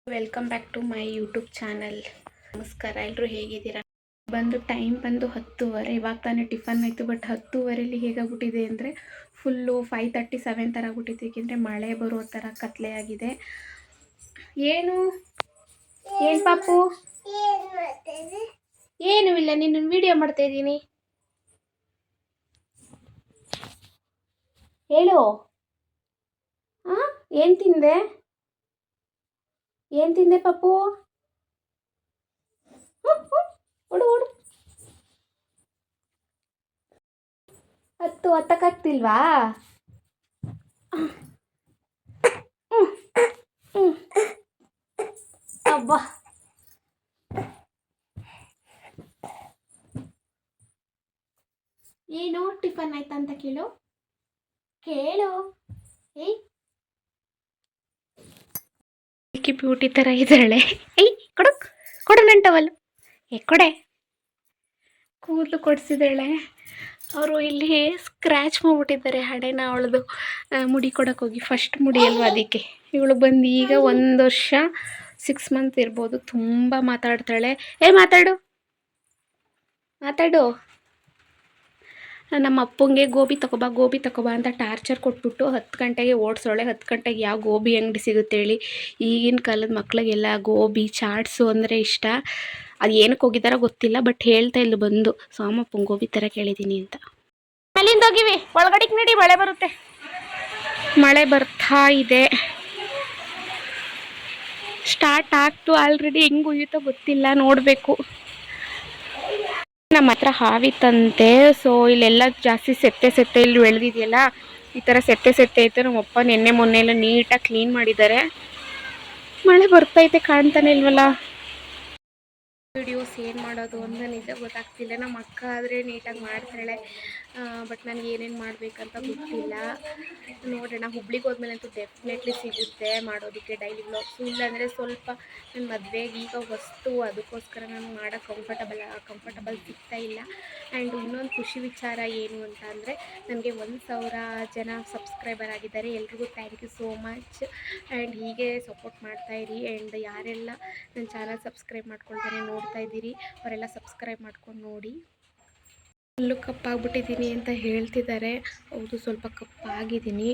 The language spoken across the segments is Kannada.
Welcome back to my YouTube channel. ನಮಸ್ಕಾರ, ಎಲ್ಲರೂ ಹೇಗಿದ್ದೀರಾ? ಟೈಮ್ ಬಂದು 10:30. ಇವಾಗ ತಾನೇ ಟಿಫನ್ ಆಯಿತು. ಬಟ್ 10:30 ಹೇಗಾಗ್ಬಿಟ್ಟಿದೆ ಅಂದರೆ ಫುಲ್ಲು 5:37 ಥರ ಆಗ್ಬಿಟ್ಟಿದೆ. ಏಕೆಂದರೆ ಮಳೆ ಬರೋ ಥರ ಕತ್ಲೆ ಆಗಿದೆ. ಏನು ಪಾಪು? ಏನೂ ಇಲ್ಲ, ನಿನ್ನ ವಿಡಿಯೋ ಮಾಡ್ತಾ ಇದ್ದೀನಿ. ಹೇಳು, ಏನು ತಿಂದೆ? ಏನು ತಿಂದೆ ಪಾಪು? ಓಡು ಓಡು. ಹತ್ತಕ್ಕಾಗ್ತಿಲ್ವಾ? ಅಬ್ಬಾ, ಏನು ಟಿಫನ್ ಆಯ್ತಾ ಅಂತ ಕೇಳು. ಏಯ್, ಬ್ಯೂಟಿ ಥರ ಇದ್ದಾಳೆ. ಏಯ್, ಕೊಡು ನನ್ನ ಟವಲ್ಲು. ಕೊಡೆ. ಕೂದಲು ಕೊಡಿಸಿದಾಳೆ. ಅವರು ಇಲ್ಲಿ ಸ್ಕ್ರ್ಯಾಚ್ ಮಾಡಿಬಿಟ್ಟಿದ್ದಾರೆ ಹಣೆನ. ಅವಳದು ಮುಡಿ ಕೊಡೋಕೆ ಹೋಗಿ, ಫಸ್ಟ್ ಮುಡಿ ಅಲ್ವಾ, ಅದಕ್ಕೆ. ಇವಳು ಬಂದು ಈಗ 1 ವರ್ಷ 6 ಮಂತ್ ಇರ್ಬೋದು. ತುಂಬ ಮಾತಾಡ್ತಾಳೆ. ಮಾತಾಡು. ನಮ್ಮ ಅಪ್ಪಂಗೆ ಗೋಬಿ ತಗೋಬಾ ಅಂತ ಟಾರ್ಚರ್ ಕೊಟ್ಬಿಟ್ಟು 10 ಗಂಟೆಗೆ ಓಡಿಸೋಳೆ. 10 ಗಂಟೆಗೆ ಯಾವ ಗೋಬಿ ಅಂಗಡಿ ಸಿಗುತ್ತೆ ಹೇಳಿ? ಈಗಿನ ಕಾಲದ ಮಕ್ಳಿಗೆಲ್ಲ ಗೋಬಿ ಚಾಟ್ಸು ಅಂದರೆ ಇಷ್ಟ. ಅದು ಏನಕ್ಕೆ ಹೋಗಿದ್ದಾರೋ ಗೊತ್ತಿಲ್ಲ, ಬಟ್ ಹೇಳ್ತಾ ಇಲ್ಲು ಬಂದು ಸೋಮಪ್ಪಂಗೆ ಗೋಬಿ ಥರ ಕೇಳಿದ್ದೀನಿ ಅಂತ. ಅಲ್ಲಿಂದ ಹೋಗಿವಿ, ಒಳಗಡೆಗೆ ನಡಿ, ಮಳೆ ಬರುತ್ತೆ. ಮಳೆ ಬರ್ತಾ ಇದೆ. ಸ್ಟಾರ್ಟ್ ಆಗ್ತು ಆಲ್ರೆಡಿ. ಹೆಂಗೆ ಉಯ್ಯುತ್ತೋ ಗೊತ್ತಿಲ್ಲ, ನೋಡಬೇಕು. ನಮ್ಮ ಹತ್ರ ಹಾವಿತ್ತಂತೆ. ಸೊ ಇಲ್ಲೆಲ್ಲ ಜಾಸ್ತಿ ಸೆತ್ತೆ ಇಲ್ಲಿ ಬೆಳೆದಿದೆಯಲ್ಲ, ಈ ಥರ ಸೆತ್ತೆ ಐತೆ. ನಮ್ಮಪ್ಪ ಮೊನ್ನೆ ಎಲ್ಲ ನೀಟಾಗಿ ಕ್ಲೀನ್ ಮಾಡಿದ್ದಾರೆ. ಮಳೆ ಬರ್ತೈತೆ, ಕಾಣ್ತಾನೆ ಇಲ್ವಲ್ಲ. ವಿಡಿಯೋಸ್ ಏನು ಮಾಡೋದು ಅಂತ ನಿಜ ಗೊತ್ತಾಗ್ತಿಲ್ಲ. ನಮ್ಮ ಅಕ್ಕ ಆದರೆ ನೀಟಾಗಿ ಮಾಡ್ತಾಳೆ, ಬಟ್ ನನಗೆ ಏನೇನು ಮಾಡಬೇಕಂತ ಗೊತ್ತಿಲ್ಲ. ನೋಡೋಣ, ಹುಬ್ಳಿಗೆ ಹೋದ್ಮೇಲಂತೂ ಡೆಫಿನೆಟ್ಲಿ ಸಿಗುತ್ತೆ ಮಾಡೋದಕ್ಕೆ ಡೈಲಿ ವ್ಲಾಗ್ಸು. ಇಲ್ಲಾಂದರೆ ಸ್ವಲ್ಪ ನನ್ನ ಮದುವೆಗೆ ಈಗ ಹೊಸ್ತು, ಅದಕ್ಕೋಸ್ಕರ ನಾನು ಮಾಡೋಕ್ಕೆ ಕಂಫರ್ಟಬಲ್ ಸಿಗ್ತಾ ಇಲ್ಲ. ಆ್ಯಂಡ್ ಇನ್ನೊಂದು ಖುಷಿ ವಿಚಾರ ಏನು ಅಂತ ಅಂದರೆ, ನನಗೆ 1,000 ಜನ ಸಬ್ಸ್ಕ್ರೈಬರ್ ಆಗಿದ್ದಾರೆ. ಎಲ್ರಿಗೂ thank you so much. And ಹೀಗೆ ಸಪೋರ್ಟ್ ಮಾಡ್ತಾಯಿರಿ. ಆ್ಯಂಡ್ ಯಾರೆಲ್ಲ ನನ್ನ ಚಾನಲ್ ಸಬ್ಸ್ಕ್ರೈಬ್ ಮಾಡ್ಕೊಳ್ತಾರೆ ನೋಡ್ತಾ ಇದ್ದೀರಿ, ಅವರೆಲ್ಲ ಸಬ್ಸ್ಕ್ರೈಬ್ ಮಾಡ್ಕೊಂಡು ನೋಡಿ. ಫುಲ್ಲು ಕಪ್ಪಾಗ್ಬಿಟ್ಟಿದ್ದೀನಿ ಅಂತ ಹೇಳ್ತಿದ್ದಾರೆ. ಹೌದು, ಸ್ವಲ್ಪ ಕಪ್ಪಾಗಿದ್ದೀನಿ.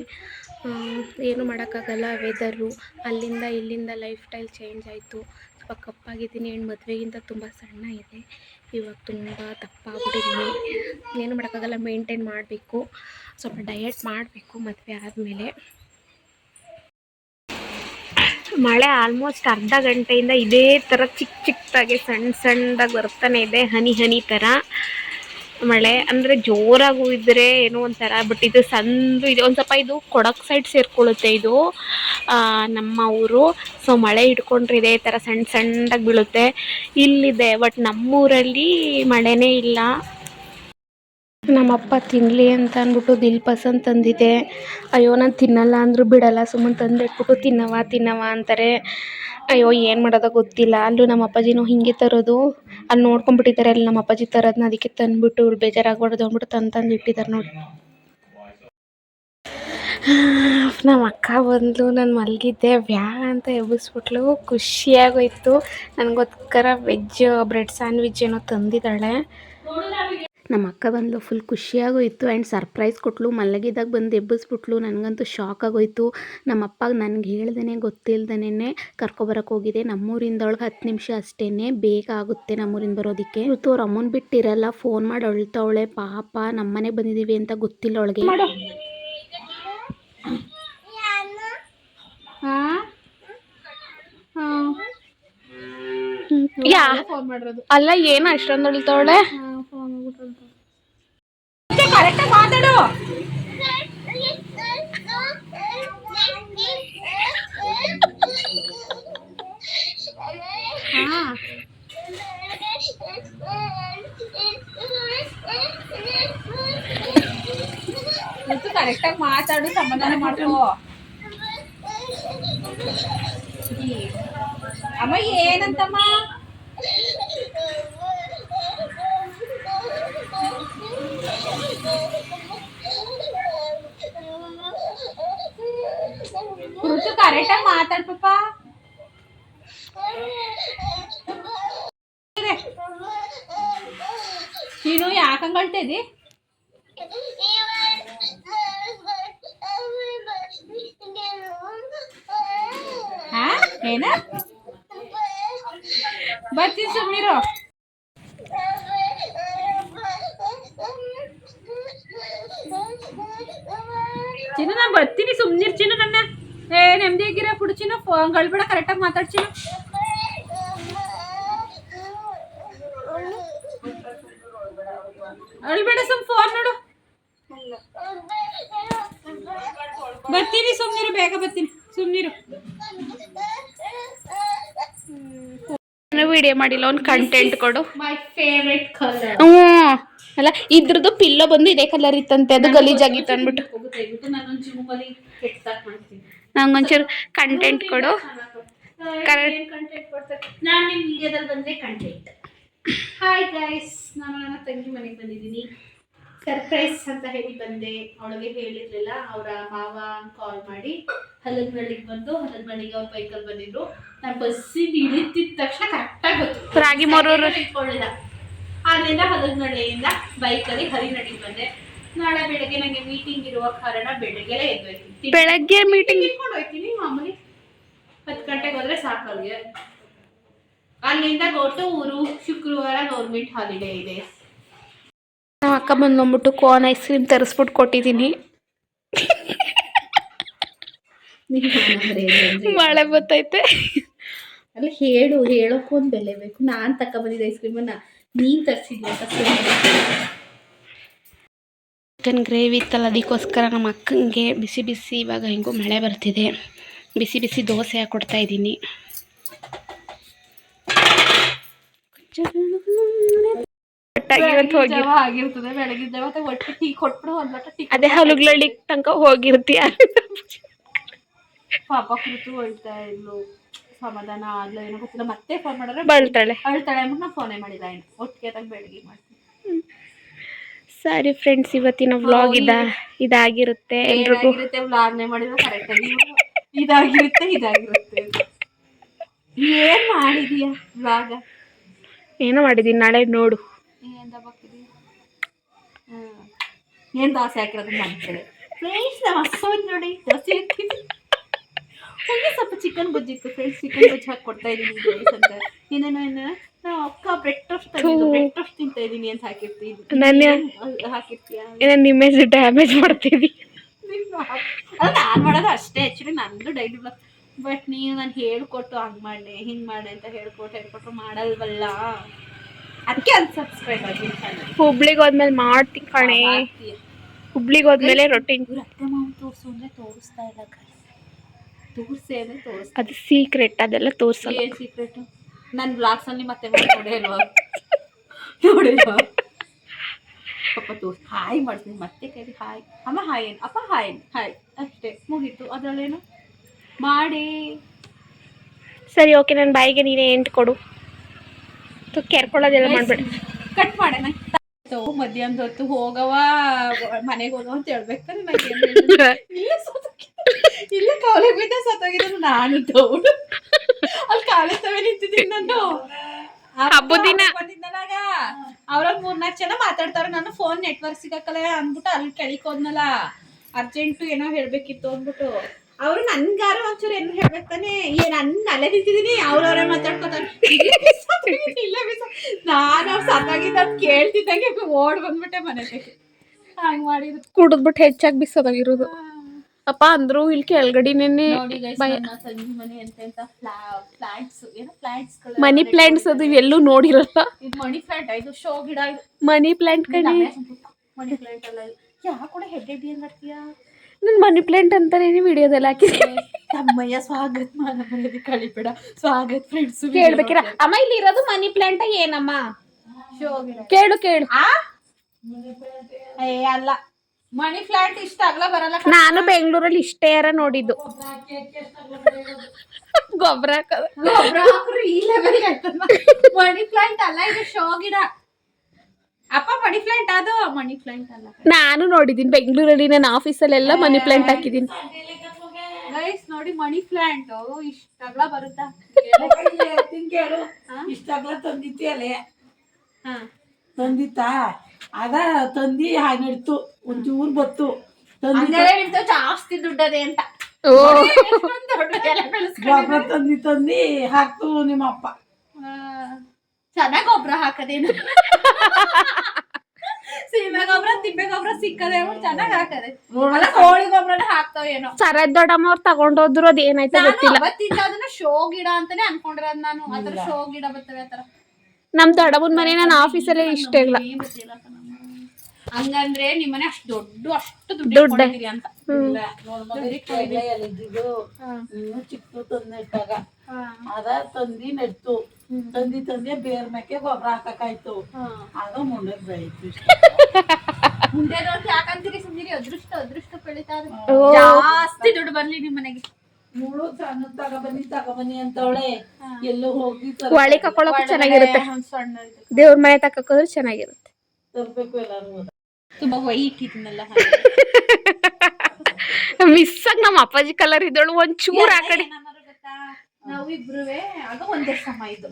ಏನು ಮಾಡೋಕ್ಕಾಗಲ್ಲ, ವೆದರು ಅಲ್ಲಿಂದ ಇಲ್ಲಿಂದ ಲೈಫ್ ಸ್ಟೈಲ್ ಚೇಂಜ್ ಆಯಿತು. ಸ್ವಲ್ಪ ಕಪ್ಪಾಗಿದ್ದೀನಿ. ಆ್ಯಂಡ್ ಮದುವೆಗಿಂತ ತುಂಬ ಸಣ್ಣ ಇದೆ. ಇವಾಗ ತುಂಬ ದಪ್ಪಾಗ್ಬಿಟ್ಟಿದ್ದೀನಿ. ಏನು ಮಾಡೋಕ್ಕಾಗಲ್ಲ, ಮೇಂಟೈನ್ ಮಾಡಬೇಕು. ಸ್ವಲ್ಪ ಡಯಟ್ ಮಾಡಬೇಕು ಮದುವೆ ಆದಮೇಲೆ. ಮಳೆ ಆಲ್ಮೋಸ್ಟ್ ಅರ್ಧ ಗಂಟೆಯಿಂದ ಇದೇ ಥರ ಚಿಕ್ಕದಾಗಿ ಸಣ್ಣದಾಗಿ ಬರ್ತಾನೆ ಇದೆ, ಹನಿ ಥರ ಮಳೆ. ಅಂದರೆ ಜೋರಾಗಿ ಇದ್ದರೆ ಏನೋ ಒಂಥರ, ಬಟ್ ಇದು ಸಣ್ಣದು ಇದೆ. ಒಂದು ಸ್ವಲ್ಪ ಇದು ಕೊಡಕ್ ಸೈಡ್ ಸೇರ್ಕೊಳ್ಳುತ್ತೆ ಇದು ನಮ್ಮ ಊರು. ಸೊ ಮಳೆ ಹಿಡ್ಕೊಂಡ್ರೆ ಇದೇ ಥರ ಸಣ್ಣದಾಗಿ ಬೀಳುತ್ತೆ. ಇಲ್ಲಿದೆ, ಬಟ್ ನಮ್ಮೂರಲ್ಲಿ ಮಳೆನೇ ಇಲ್ಲ. ನಮ್ಮಪ್ಪ ತಿನ್ನಲಿ ಅಂತ ಅಂದ್ಬಿಟ್ಟು ದಿಲ್ ಪಸಂದ್ ತಂದಿದ್ದೆ. ಅಯ್ಯೋ, ನಾನು ತಿನ್ನಲ್ಲ ಅಂದರೂ ಬಿಡಲ್ಲ, ಸುಮ್ಮನೆ ತಂದಿಟ್ಬಿಟ್ಟು ತಿನ್ನವ ಅಂತಾರೆ. ಅಯ್ಯೋ, ಏನು ಮಾಡೋದೋ ಗೊತ್ತಿಲ್ಲ. ಅಲ್ಲೂ ನಮ್ಮ ಅಪ್ಪಾಜಿನೂ ಹಿಂಗೆ ತರೋದು. ಅಲ್ಲಿ ನೋಡ್ಕೊಂಡ್ಬಿಟ್ಟಿದ್ದಾರೆ ಅಲ್ಲಿ ನಮ್ಮ ಅಪ್ಪಾಜಿ ತರೋದನ್ನ. ಅದಕ್ಕೆ ತಂದುಬಿಟ್ಟು ಇವ್ಳು ಬೇಜಾರಾಗ್ಬಾರ್ದು ಅಂದ್ಬಿಟ್ಟು ತಂದು ಇಟ್ಟಿದ್ದಾರೆ ನೋಡಿ. ನಮ್ಮ ಅಕ್ಕ ಬಂದು ನಾನು ಮಲಗಿದ್ದೆ, ಅಂತ ಎಬ್ಬಿಸ್ಬಿಟ್ಲು. ಖುಷಿಯಾಗೋಯ್ತು. ನನಗೋಸ್ಕರ ಬ್ರೆಡ್ ಸ್ಯಾಂಡ್ವಿಚ್ ಏನೋ ತಂದಿದ್ದಾಳೆ. ನಮ್ಮ ಅಕ್ಕ ಬಂದು ಫುಲ್ ಖುಷಿಯಾಗೋಯಿತು. ಆ್ಯಂಡ್ ಸರ್ಪ್ರೈಸ್ ಕೊಟ್ಟಳು. ಮಲಗಿದಾಗ ಬಂದು ಎಬ್ಬಿಸ್ಬಿಟ್ಲು. ನನಗಂತೂ ಶಾಕ್ ಆಗೋಯಿತು. ನಮ್ಮ ಅಪ್ಪಗೆ ನನಗೆ ಹೇಳ್ದೇ ಗೊತ್ತಿಲ್ದೇ ಕರ್ಕೊಬರಕ್ಕೆ ಹೋಗಿದೆ. ನಮ್ಮೂರಿಂದ ಅವಳಿಗೆ 10 ನಿಮಿಷ ಅಷ್ಟೇ, ಬೇಗ ಆಗುತ್ತೆ ನಮ್ಮೂರಿಂದ ಬರೋದಕ್ಕೆ. ಇವತ್ತು ಅವ್ರ ಅಮ್ಮನ ಬಿಟ್ಟಿರಲ್ಲ, ಫೋನ್ ಮಾಡಿ ಅಳ್ತಾವಳೆ ಪಾಪ. ನಮ್ಮನೆ ಬಂದಿದ್ದೀವಿ ಅಂತ ಗೊತ್ತಿಲ್ಲ ಅವಳಿಗೆ. ಅಲ್ಲ, ಏನು ಅಷ್ಟೊಂದು ಅಳ್ತಾವಳೆ? ಕರೆಕ್ಟಾಗಿ ಮಾತಾಡು. ಕರೆಕ್ಟಾಗಿ ಮಾತಾಡು, ಸಮಾಧಾನ ಮಾಡ್ಕೋ. ಅಮ್ಮ ಏನಂತಮ್ಮ? ಕರೆಕ್ಟಾಗಿ ಮಾತಾಡ್ ಪಾಪ. ಹಂಗಳ್ತಾ ಇದ್ದಿ ಏನ ಬರ್ತೀನಿ ಸುಮ್ಮನಿರೋ ಚಿನ್ನ ನಾನು ಬರ್ತೀನಿ ಸುಮ್ಮನಿರ್ ಚಿನ್ನ ನನ್ನ ನೆಮ್ಮದಿ ಆಗಿರ ಕುಡು ಚಿನ್ನ ಗಳಬೇಡ ಕರೆಕ್ಟಾಗಿ ಮಾತಾಡ್ ಚಿನ್ನ ಅಳ್ಬೇಡ ಸುಮ್ ಫೋನ್ ನೋಡು ಬರ್ತೀನಿ ಸುಮ್ಮನಿರು ಬೇಗ ಬರ್ತೀನಿ ಸುಮ್ಮನಿರು ವಿಡಿಯೋ ಮಾಡಿಲ್ಲ ಒಂದು ಕಂಟೆಂಟ್ ಕೊಡು ಮೈ ಫೇವ್ರೆಟ್ ಕಲರ್ ಅಲ್ಲ ಇದ್ರದ್ದು ಪಿಲ್ಲೋ ಬಂದು ಇದೇ ಕಲರ್ ಇತ್ತಂತೆ ಅದು ಗಲೀಜಾಗಿತ್ತು ಅಂದ್ಬಿಟ್ಟು ನಂಗೊಂಚೂರು ಕಂಟೆಂಟ್ ಕೊಡು ನಾನು ನಿಮ್ಮ ವಿಡಿಯೋದಲ್ಲಿ ಬಂದರೆ ಕಂಟೆಂಟ್ ಹಾಯ್ ಗೈಸ್ ನಾನು ನನ್ನ ತಂಗಿ ಮನೆಗೆ ಬಂದಿದ್ದೀನಿ ಸರ್ಪ್ರೈಸ್ ಅಂತ ಹೇಳಿ ಬಂದೆ ಅವಳಿಗೆ ಹೇಳಿರ್ಲಿಲ್ಲ ಅವರ ಮಾವ ಕಾಲ್ ಮಾಡಿ ಹಲಗನಹಳ್ಳಿಗೆ ಬಂದು ಹಲಗನಹಳ್ಳಿಗೆ ಅವ್ರ ಬೈಕಲ್ಲಿ ಬಂದಿದ್ರು ನಾನು ಬಸ್ಸಿಂದ ಇಳಿತಿದ ತಕ್ಷಣ ಕರೆಕ್ಟಾಗಿ ಗೊತ್ತು ರಾಗಿ ಮರೂರು ಇಟ್ಕೊಳ್ಳಿಲ್ಲ ಅಲ್ಲಿಂದ ಹಲಗನಹಳ್ಳಿಯಿಂದ ಬೈಕಲ್ಲಿ ಹರಿನಹಳ್ಳಿಗೆ ಬಂದೆ ನಾಳೆ ಬೆಳಗ್ಗೆ ನನಗೆ ಮೀಟಿಂಗ್ ಇರುವ ಕಾರಣ ಬೆಳಗ್ಗೆ ಎದ್ದು ಬೆಳಗ್ಗೆ ಮೀಟಿಂಗ್ ಇಟ್ಕೊಂಡು ಹೋಗ್ತೀನಿ ಮಾಮೂಲಿ 10 ಗಂಟೆಗೆ ಹೋದ್ರೆ ಸಾಕು ಅವ್ರಿಗೆ ಅಲ್ಲಿಂದ ಕೊಟ್ಟು ಊರು ಶುಕ್ರವಾರ ಗೌರ್ಮೆಂಟ್ ಹಾಲಿಡೇ ಇದೆ ನಮ್ಮ ಅಕ್ಕ ಬಂದು ಬಂದ್ಬಿಟ್ಟು ಕೋನ್ ಐಸ್ ಕ್ರೀಮ್ ತರಿಸ್ಬಿಟ್ಟು ಕೊಟ್ಟಿದ್ದೀನಿ ಮಳೆ ಬರ್ತೈತೆ ಅಲ್ಲಿ ಹೇಳೋಕ್ಕೂ ಒಂದು ಬೆಲೆ ಬೇಕು ನಾನು ತಗೊಬಂದಿದ್ದೆ ಐಸ್ ಕ್ರೀಮನ್ನ ನೀನು ತರಿಸಿದ್ದೆ ಅಂತ ಚಿಕನ್ ಗ್ರೇವಿ ಇತ್ತಲ್ಲ ಅದಕ್ಕೋಸ್ಕರ ನಮ್ಮ ಅಕ್ಕಂಗೆ ಬಿಸಿ ಬಿಸಿ ಇವಾಗ ಹೆಂಗೂ ಮಳೆ ಬರ್ತಿದೆ ಬಿಸಿ ಬಿಸಿ ದೋಸೆ ಹಾಕ್ಕೊಡ್ತಾ ಇದ್ದೀನಿ ಆಗಿರ್ತದೆ ಬೆಳಗಿದ್ದ ಮತ್ತೆ ಒಟ್ಟು ಟೀ ಕೊಟ್ಬಿಡು ಒಂದು ಲೋಟ ಟೀ ಅದೇ ಹಲುಗ್ಲಳ್ಳಿ ತನಕ ಹೋಗಿರ್ತೀಯ ಪಾಪ ಕೂತು ಹೋಯ್ತಾ ಇದ್ಲು ಸಮಾಧಾನ ಆಗ್ಲೋ ಏನೋ ಗೊತ್ತಿಲ್ಲ ಮತ್ತೆ ಫೋನ್ ಮಾಡಿದ್ರೆ ಬಳ್ತಾಳೆ ಅಳ್ತಾಳೆ ಅಂದ್ಬಿಟ್ಟು ನಾನು ಫೋನೇ ಮಾಡಿಲ್ಲ ಇನ್ನು ಒಟ್ಟಿಗೆ ತಂಗ ಬೆಳಗ್ಗೆ ಮಾಡ್ತೀನಿ ಸರಿ ಫ್ರೆಂಡ್ಸ್ ಇವತ್ತಿನ ವ್ಲಾಗ್ ಇದಾಗಿರುತ್ತೆ ಎಲ್ರಿಗೂ ವ್ಲಾಗ್ನೇ ಮಾಡಿದ್ರೆ ಕರೆಕ್ಟಾಗಿ ಇದಾಗಿರುತ್ತೆ ಏನ್ ಮಾಡಿದೀಯ ವ್ಲಾಗ ಏನೋ ಮಾಡಿದೀನಿ ನಾಳೆ ನೋಡು ಏನ್ ದೋಸೆ ಹಾಕಿರೋದು ಮಾಡ್ತಾರೆ ಫ್ರೆಂಡ್ಸ್ ನಮ್ಮ ಅಕ್ಕ ನೋಡಿ ದೋಸೆ ಹಾಕ್ತೀನಿ ಹಂಗೆ ಸ್ವಲ್ಪ ಚಿಕನ್ ಗೊಜ್ಜು ಇತ್ತು ಫ್ರೆಂಡ್ಸ್ ಚಿಕನ್ ಗೊಜ್ಜು ಹಾಕಿ ಕೊಡ್ತಾ ಇದ್ದೀನಿ ಅಂತ ಏನೇನೋ ಅಕ್ಕ ಬ್ರೆಡ್ ಟೋಸ್ಟ್ ತಿಂತಾ ಇದ್ದೀನಿ ಅಂತ ಹಾಕಿರ್ತೀಯ ಇಮೇಜ್ ಡ್ಯಾಮೇಜ್ ಮಾಡ್ತೀವಿ ನಾನು ಮಾಡೋದು ಅಷ್ಟೇ ಆ್ಯಕ್ಚುಲಿ ನಂದು ಡೈಲಿ ಬ್ಲಾಗ್ ಬಟ್ ನೀವು ನಾನು ಹೇಳ್ಕೊಟ್ಟು ಹಂಗೆ ಮಾಡಿ ಹಿಂಗೆ ಮಾಡಿ ಅಂತ ಹೇಳ್ಕೊಟ್ರು ಮಾಡಲ್ವಲ್ಲ ಅದಕ್ಕೆ ಅದು ಸಬ್ಸ್ಕ್ರೈಬ್ ಆಗಿ ಹುಬ್ಳಿಗೆ ಹೋದ್ಮೇಲೆ ಮಾಡ್ತೀನಿ ಕಣೆ ಹುಬ್ಳಿಗೆ ಹೋದ್ಮೇಲೆ ರೊಟ್ಟಿ ಅತ್ತೆ ಮಾವು ತೋರಿಸು ಅಂದರೆ ತೋರಿಸ್ತಾ ಇಲ್ಲ ತೋರಿಸಿ ಅಂದರೆ ತೋರಿಸ್ತಾ ಅದು ಸೀಕ್ರೆಟ್ ಅದೆಲ್ಲ ತೋರಿಸಲ್ಲ ಏನು ಸೀಕ್ರೆಟು ನನ್ನ ಬ್ಲಾಗ್ಸಲ್ಲಿ ಮತ್ತೆ ನೋಡಿಲ್ವಾ ಪಾಪ ತೋರಿಸಿ ಹಾಯ್ ಮಾಡ್ತೀನಿ ಮತ್ತೆ ಕೈಲಿ ಹಾಯ್ ಅಮ್ಮ ಹಾಯ್ ಏನು ಅಪ್ಪ ಹಾಯ್ ಹಾಯ್ ಅಷ್ಟೇ ಮುಗೀತು ಅದರಲ್ಲೇನು ಮಾಡಿ ಸರಿ ಓಕೆ ನನ್ನ ಬಾಯಿಗೆ ನೀನೇ ಎಂಟು ಕೊಡು ಕೆರ್ಕೊಳ್ಳೋದೆಲ್ಲ ಮಾಡ್ಬೇಡ ಕಟ್ ಮಾಡೆ ನಂಗೆ ಮಧ್ಯಾಹ್ನದ ಹೊತ್ತು ಹೋಗವ ಮನೆಗೆ ಹೋಗವ ಅಂತ ಹೇಳ್ಬೇಕಾದ್ರೆ ನಂಗೆ ಇಲ್ಲ ಕಾಲೇಜ್ ಬಿದ್ದ ಸತ್ತೋಗಿರೋದು ನಾನು ದೌಡು ಅಲ್ಲಿ ಕಾಲೇಜ್ ತವೇ ನಿಂತಿದ್ದೀನಿ ನಾನು ಹಬ್ಬದ ದಿನ ಬಂದಿದ್ದನಾಗ ಅವ್ರಲ್ಲಿ 3-4 ಜನ ಮಾತಾಡ್ತಾರೆ ನಾನು ಫೋನ್ ನೆಟ್ವರ್ಕ್ ಸಿಗಕ್ಕಲ್ಲ ಅಂದ್ಬಿಟ್ಟು ಅಲ್ಲಿ ಕೆಳಗೆ ಹೋದ್ನಲ್ಲ ಅರ್ಜೆಂಟು ಏನೋ ಹೇಳ್ಬೇಕಿತ್ತು ಅಂದ್ಬಿಟ್ಟು ಅವರು ನನ್ಗಾರ ಒಂಚೂರು ಏನು ಹೇಳ್ಬೇಕಾನೆ ನನ್ನ ಅಲ್ಲೇ ನಿಂತಿದ್ದೀನಿ ಅವ್ರವರೇ ಮಾತಾಡ್ಕೊತಾರೆ ನಾನು ಅವ್ರು ಸತ್ತಾಗಿದ್ದ ಕೇಳ್ತಿದ್ದಂಗೆ ಓಡ್ ಬಂದ್ಬಿಟ್ಟೆ ಮನೆಗೆ ಹಂಗೆ ಮಾಡಿದ್ರು ಕುಡಿದ್ಬಿಟ್ಟು ಹೆಚ್ಚಾಗಿ ಬಿಸೋದಾಗಿರೋದು ಅಪ್ಪ ಅಂದ್ರು ಇಲ್ಲಿ ಕೆಳಗಡಿನೇ ಸಂಜೆ ಮನೆ ಎಂತ ಪ್ಲಾಂಟ್ಸ್ ಏನೋ ಪ್ಲಾಂಟ್ಸ್ ಮನಿ ಪ್ಲಾಂಟ್ಸ್ ಅದು ಎಲ್ಲೂ ನೋಡಿರಲ್ಲ ಇದು ಮನಿ ಪ್ಲಾಂಟ್ ಇದು ಶೋ ಗಿಡ ಇದು ಮನಿ ಪ್ಲಾಂಟ್ ಕಡೆ ಮನಿ ಪ್ಲಾಂಟ್ ಅಲ್ಲ ಯಾಕೆ ಕೂಡ ಹೆಡ್ ಏನ್ ಮಾಡ್ತೀಯಾ ನಾನು ಮನಿ ಪ್ಲಾಂಟ್ ಅಂತಾನೆ ವಿಡಿಯೋದಲ್ಲಿ ಹಾಕಿದ್ದೆ ಅಮ್ಮಯ್ಯ ಸ್ವಾಗತ ಮಾಡೋದು ಕಳಿಬೇಡ ಸ್ವಾಗತ ಫ್ರೆಂಡ್ಸ್ ಕೇಳ್ಬೇಕಿರ ಅಮ್ಮ ಇಲ್ಲಿ ಇರೋದು ಮನಿ ಪ್ಲಾಂಟ್ ಏನಮ್ಮ ಕೇಳು ಅಲ್ಲ ಮನಿ ಪ್ಲಾಂಟ್ ಇಷ್ಟ ಅಗಲ ಬರಲ್ಲ ನಾನು ಬೆಂಗಳೂರಲ್ಲಿ ಇಷ್ಟೇ ಯಾರ ನೋಡಿದ್ದು ಗೊಬ್ಬರ ಹಾಕ್ರು ಈ ಲೆವೆಲ್ ಮನಿ ಪ್ಲಾಂಟ್ ಅಲ್ಲ ಇದು ಶೋ ಗಿಡ ಅಪ್ಪ ಮನಿ ಪ್ಲಾಂಟ್ ಅದು ಮನಿ ಪ್ಲಾಂಟ್ ಅಲ್ಲ ನಾನು ನೋಡಿದ್ದೀನಿ ಬೆಂಗಳೂರಲ್ಲಿ ನನ್ನ ಆಫೀಸಲ್ಲೆಲ್ಲ ಮನಿ ಪ್ಲಾಂಟ್ ಹಾಕಿದ್ದೀನಿ ಗೈಸ್ ನೋಡಿ ಮನಿ ಪ್ಲಾಂಟ್ ಇಷ್ಟ ಅಗಲ ಬರುತ್ತಾ ಕೇಳು ಇಷ್ಟ ಅಗಲ ತಂದಿತ್ತಿ ಅಲ್ಲೇ ತಂದಿತ್ತಾ ಅದ ತಂದಿ ಹಾಗೆ ನಡೀತು ಒಂಚೂರು ಬತ್ತು ಹಂಗಾರೆ ನಿಮ್ದು ಜಾಸ್ತಿ ದುಡ್ಡದೆ ಅಂತ ಓ ಎಷ್ಟೊಂದ್ ದೊಡ್ಡ ಎಲೆ ಬೆಳೆಸ್ಕೊಂಡಿದ್ದಾರೆ. ಗೊಬ್ಬರ ತಂದಿ ಹಾಕ್ತು ನಿಮ್ಮ ಅಪ್ಪ. ಚೆನ್ನಾಗ್ ಗೊಬ್ಬರ ಹಾಕದೇನು ಸೀಮೆ ಗೊಬ್ಬರ ತಿಪ್ಪೆ ಗೊಬ್ಬರ ಸಿಕ್ಕದೆ ಚೆನ್ನಾಗ್ ಹಾಕದೆ ಅಲ್ಲ ಕೋಳಿ ಗೊಬ್ಬರನ ಹಾಕ್ತಾವ ಏನೋ. ಸರದ ದೊಡ್ಡಮ್ಮ ಅವ್ರು ತಗೊಂಡೋದ್ರು ಅದ್ ಏನಾಯ್ತು ನಾನು ಗೊತ್ತಿಲ್ಲ. ಅವತ್ತಿಂದ ಅದನ್ನ ಶೋ ಗಿಡ ಅಂತಾನೆ ಅನ್ಕೊಂಡಿರೋದ್ ನಾನು. ಆತರ ಶೋ ಗಿಡ ಬರ್ತವೆ ಆತರ. ನಮ್ ದೊಡ್ಡಮ್ಮನ ಮನೆ ನಾನು ಆಫೀಸಲ್ಲೇ ಇಷ್ಟ ಇಲ್ಲ. ಹಂಗಂದ್ರೆ ನಿಮ್ಮನೆ ಅಷ್ಟು ದುಡ್ಡು ದುಡ್ಡು. ಇಟ್ಕೊಂಡಿದೀರಿ ಅಂತ. ಇಲ್ಲ ನೋಡ್ ಮಗನಿಗೆ ಕೈಲೆ ಎಲ್ಲಿದ್ದು ಇನ್ನು ಚಿಕ್ಕ ತಂದು ಇಟ್ಟಾಗ ಅದ ತಂದಿ ನೆಡ್ತು ತಂದಿ ಬೇರ್ ಮೇಕೆ ಗೊಬ್ಬರ ಹಾಕಾಯ್ತು ಆಗ ಮುಂಡಕ್ ಬೆಳೀತು. ಮುಂದೆ ನೋಡಿ ಯಾಕಂತೀರಿ ಸುಮ್ಮನೆ ಅದೃಷ್ಟ ಬೆಳಿತಾ ಓ. ಜಾಸ್ತಿ ದುಡ್ಡು ಬರ್ಲಿ ನಿಮ್ ಮನೆಗೆ. ಮುಳು ಸಣ್ಣ ತಗೊಬನ್ನಿ ಅಂತವಳೆ ಎಲ್ಲೋ ಹೋಗಿ ಒಳಿ ಕಕ್ಕೊಳಕ್ಕೂ ಚೆನ್ನಾಗಿರುತ್ತೆ. ಸಣ್ಣ ದೇವ್ರ ಮನೆ ತಕ್ಕೋದ್ರೆ ಚೆನ್ನಾಗಿರುತ್ತೆ. ತರ್ಬೇಕು ಎಲ್ಲಾರು. ತುಂಬಾ ವೈಟ್ ಇದನ್ನೆಲ್ಲ ಮಿಸ್ ಆಗಿ ನಮ್ಮ ಅಪ್ಪಾಜಿ ಕಲರ್ ಇದ್ದಳು ಒಂಚೂರ್ ಆ ಕಡೆ ನಾವು ಇಬ್ರುವೆ ಆಗ ಒಂದೇ ಸಮ ಇದು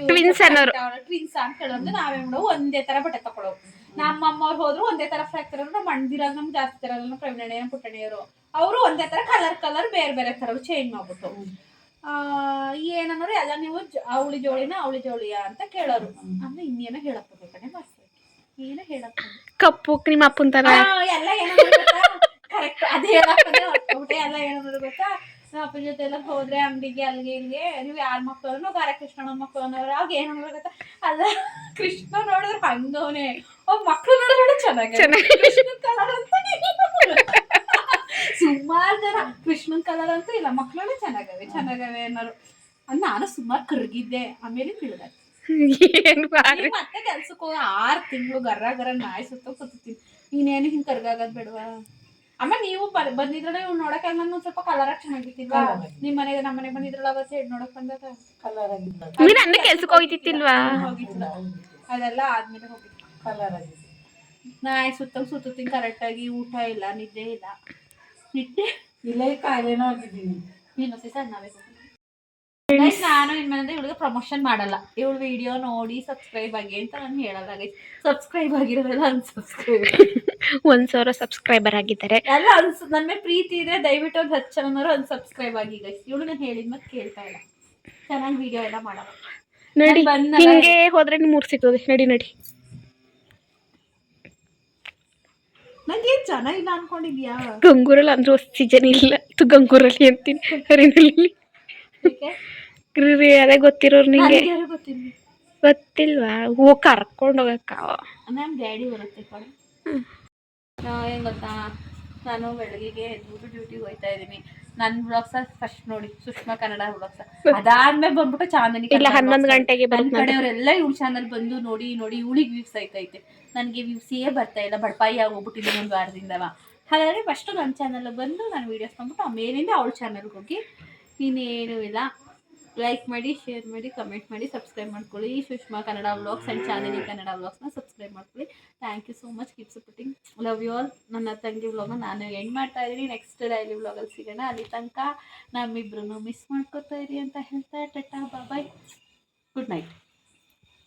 Twins ಅನ್ನೋರು. ಟ್ವಿನ್ಸ್ ಅಂತ ಹೇಳೋದು ನಾವೇ ಮಾಡೋವು ಒಂದೇ ತರ ಬಟ್ಟೆ ತಕೊಳ್ಳೋವು. ನಮ್ಮ ಅಮ್ಮವ್ರು ಹೋದ್ರು ಒಂದೇ ತರ ಫ್ರಾಕ್ ತರ. ನಮ್ಮ ಅಣ್ಣದಿರಾಗ ನಮ್ಗೆ ಜಾಸ್ತಿ ತರ ಪ್ರವೀಣಣ್ಣ ಪುಟ್ಟಣಿಯರು ಅವರು ಒಂದೇ ತರ ಕಲರ್ ಬೇರೆ ತರ ಚೇಂಜ್ ಮಾಡ್ಬಿಟ್ಟು ಏನನ್ನೋರು ಎಲ್ಲ ನೀವು ಅವಳಿ ಜೋಳಿಯಾ ಅಂತ ಕೇಳೋರು. ಅಂದ್ರೆ ಇನ್ನೇನೋ ಹೇಳಕ್ ಕಣೆ ಮಾಡ್ತಾರೆ ಏನೋ ಹೇಳಕ್ ಕಪ್ಪು ನಿಮ್ಮ ಅಪ್ಪನ ತರ ಎಲ್ಲ ಏನೋ ಕರೆಕ್ಟ್ ಅದೇ ಹೇಳಕ್ ಎಲ್ಲ ಏನೋ ಗೊತ್ತಾ. ನಮ್ಮ ಅಪ್ಪನ ಜೊತೆ ಎಲ್ಲ ಹೋದ್ರೆ ಅಂಗಡಿಗೆ ಅಲ್ಲಿಗೆ ಇಲ್ಲಿಗೆ ನೀವು ಯಾರ ಮಕ್ಕಳು ನಾವು ಕೃಷ್ಣನ ಮಕ್ಕಳು ಅನ್ನೋರು ಆಗ ಏನು ಗೊತ್ತಾ. ಅಲ್ಲ ಕೃಷ್ಣ ನೋಡಿದ್ರೆ ಹಂಗವನೇ ಮಕ್ಳು ನೋಡಿದ್ರೆ ಚೆನ್ನಾಗಿ ಕೃಷ್ಣನ್ ಕಲರ್ ಅಂತ ಸುಮಾರು ಜನ ಕೃಷ್ಣನ್ ಕಲರ್ ಅಂತ ಇಲ್ಲ ಮಕ್ಳು ಚೆನ್ನಾಗವೆ ಅನ್ನೋರು. ನಾನು ಸುಮಾರು ಕರ್ಗಿದ್ದೆ ಆಮೇಲೆ ತಿಳಿದೆ. ಮತ್ತೆ ಕೆಲ್ಸಕ್ಕೆ ಹೋಗಿ 6 ತಿಂಗಳು ಗರ್ರ ನಾಯಿ ಸುತ್ತ ಕೂತೀನಿ. ನೀನೇನು ಹಿಂಗ್ ಕರ್ಗಾಗದ್ ಬೇಡವಾ. ಅಮ್ಮ ನೀವು ಬಂದಿದ್ರಲ್ಲ ಇವ್ ನೋಡಕ್ ನಾನು ಸ್ವಲ್ಪ ಕಲರ್ ಚೆನ್ನಾಗಿತ್ತಿಲ್ವಾ. ನಿಮ್ ಮನೆಗೆ ನಮ್ಮ ಮನೆಗೆ ಬಂದಿದ್ರಲ್ಲ ಅವತ್ತು ಹೆಣ್ಣು ನೋಡಕ್ ಬಂದಾಗ ಕಲರ್ ಆಗಿಲ್ಲ. ನನ್ನ ಕೆಲ್ಸಕ್ಕೆ ಹೋಗಿತ್ತಿಲ್ವಾ. ಅದೆಲ್ಲ ಆದ್ಮೇಲೆ ಹೋಗಿತ್ತು. ಕಲರ್ ಆಗಿದೆ. ನಾಯಿ ಸುತ್ತೀನಿ ಕರೆಕ್ಟ್ ಆಗಿ ಊಟ ಇಲ್ಲ ನಿದ್ದೆ ಇಲ್ಲ. ಇಲ್ಲ ಕಾಯಿಲೆನೂ ಆಗಿದ್ದೀನಿ. ಇನ್ನೊಂದ್ಸತಿ ಸಣ್ಣವೇ ನಾನು ಇನ್ಮೇಲೆ ಇವಳಿಗೆ ಪ್ರಮೋಷನ್ ಮಾಡಲ್ಲ. ಇವಳು ವಿಡಿಯೋ ನೋಡಿ ಸಬ್ಸ್ಕ್ರೈಬ್ ಆಗಿ ಅಂತ ನಾನು ಹೇಳಲ್ಲ. ಸಬ್ಸ್ಕ್ರೈಬ್ ಆಗಿರೋದೆಲ್ಲ ಅನ್ಸಬ್ಸ್ಕ್ರೈಬ್ 1,000 ಸಬ್ಸ್ಕ್ರೈಬರ್ ಆಗಿದ್ದಾರೆ ಎಲ್ಲ ನನ್ನ ಮೇಲೆ ಪ್ರೀತಿ ಇದ್ರೆ ದಯವಿಟ್ಟು ಒಂದು 10 ಜನರು ಅನ್ಸಬ್ಸ್ಕ್ರೈಬ್ ಆಗಿ ಗೈಸ್. ಇವಳು ನಾನು ಹೇಳಿದ ಮತ್ತೆ ಕೇಳ್ತಾ ಇಲ್ಲ. ಚೆನ್ನಾಗಿ ವಿಡಿಯೋ ಎಲ್ಲ ಮಾಡಲ್ಲ. ನಡಿ ಹಿಂಗೆ ಹೋದ್ರೆ 3 ಸಿಗ್ತದೆ. ನಡಿ ನಂಗೇನ್ ಚೆನ್ನಾಗಿಲ್ಲ ಅನ್ಕೊಂಡಿದ್ಯಾ. ಗಂಗೂರಲ್ಲಿ ಅಂದ್ರೂ ಸೀಸನ್ ಇಲ್ಲ. ಗಂಗೂರಲ್ಲಿ ಅಂತೀನಿ ಹರಿನಲ್ಲಿ ಅದೇ ಗೊತ್ತಿರೋರು ನಿಂಗೆ ಗೊತ್ತಿಲ್ವಾ. ಕರ್ಕೊಂಡು ಹೋಗಕ್ಕ ನಮ್ ಡ್ಯಾಡಿ ಬರುತ್ತೆ ಕಡೆ. ಏನ್ ಗೊತ್ತಾ ನಾನು ಬೆಳಗ್ಗೆ ಎದ್ಬಿಟ್ಟು ಡ್ಯೂಟಿಗೆ ಹೋಗ್ತಾ ಇದ್ದೀನಿ. ನನ್ನ ಬ್ಲಾಗ್ಸ್ ಫಸ್ಟ್ ನೋಡಿ ಸುಷ್ಮಾ ಕನ್ನಡ ಬ್ಲಾಗ್ಸ್. ಅದಾದ್ಮೇಲೆ ಬಂದ್ಬಿಟ್ಟು ಚಾಂದನಿ ಇಲ್ಲ 11 ಗಂಟೆಗೆ ನನ್ನ ಕಡೆಯವರೆಲ್ಲ ಇವ್ಳ ಚಾನಲ್ ಬಂದು ನೋಡಿ ಇವಳಿಗೆ ವ್ಯೂಸ್ ಆಯ್ತೈತೆ. ನನಗೆ ವ್ಯೂಸೇ ಬರ್ತಾ ಇಲ್ಲ. ಬಡಪಾಯಿ ಆಗೋಗ್ಬಿಟ್ಟಿದ್ದೀನಿ ಒಂದು ವಾರದಿಂದವ. ಹಾಗಾಗಿ ಫಸ್ಟು ನನ್ನ ಚಾನಲ್ ಬಂದು ನಾನು ವೀಡಿಯೋಸ್ ಬಂದ್ಬಿಟ್ಟು ಆಮೇಲಿಂದ ಅವಳ ಚಾನಲ್ಗೆ ಹೋಗಿ ಇನ್ನೇನೂ ಇಲ್ಲ. ಲೈಕ್ ಮಾಡಿ, ಶೇರ್ ಮಾಡಿ, ಕಮೆಂಟ್ ಮಾಡಿ, ಸಬ್ಸ್ಕ್ರೈಬ್ ಮಾಡ್ಕೊಳ್ಳಿ. ಸುಷ್ಮಾ ಕನ್ನಡ ವ್ಲಾಗ್ಸ್ ಆ್ಯಂಡ್ ಚಾಂದಿನಿ ಕನ್ನಡ ವ್ಲಾಗ್ಸ್ನ ಸಬ್ಸ್ಕ್ರೈಬ್ ಮಾಡ್ಕೊಳ್ಳಿ. Thank you so much. Keep supporting. Love you all. ನನ್ನ ತಂಗಿ ವ್ಲಾಗ್ನ ನಾನು ಎಂಡ್ ಮಾಡ್ತಾ ಇದ್ದೀನಿ. ನೆಕ್ಸ್ಟ್ ಡೈಲಿ ವ್ಲಾಗಲ್ಲಿ ಸಿಗೋಣ. ಅಲ್ಲಿ ತನಕ ನಮ್ಮಿಬ್ರು ಮಿಸ್ ಮಾಡ್ಕೊತಾ ಇರಿ ಅಂತ ಹೇಳ್ತಾ ಟಾಟಾ ಬಾಯ್ ಗುಡ್ ನೈಟ್.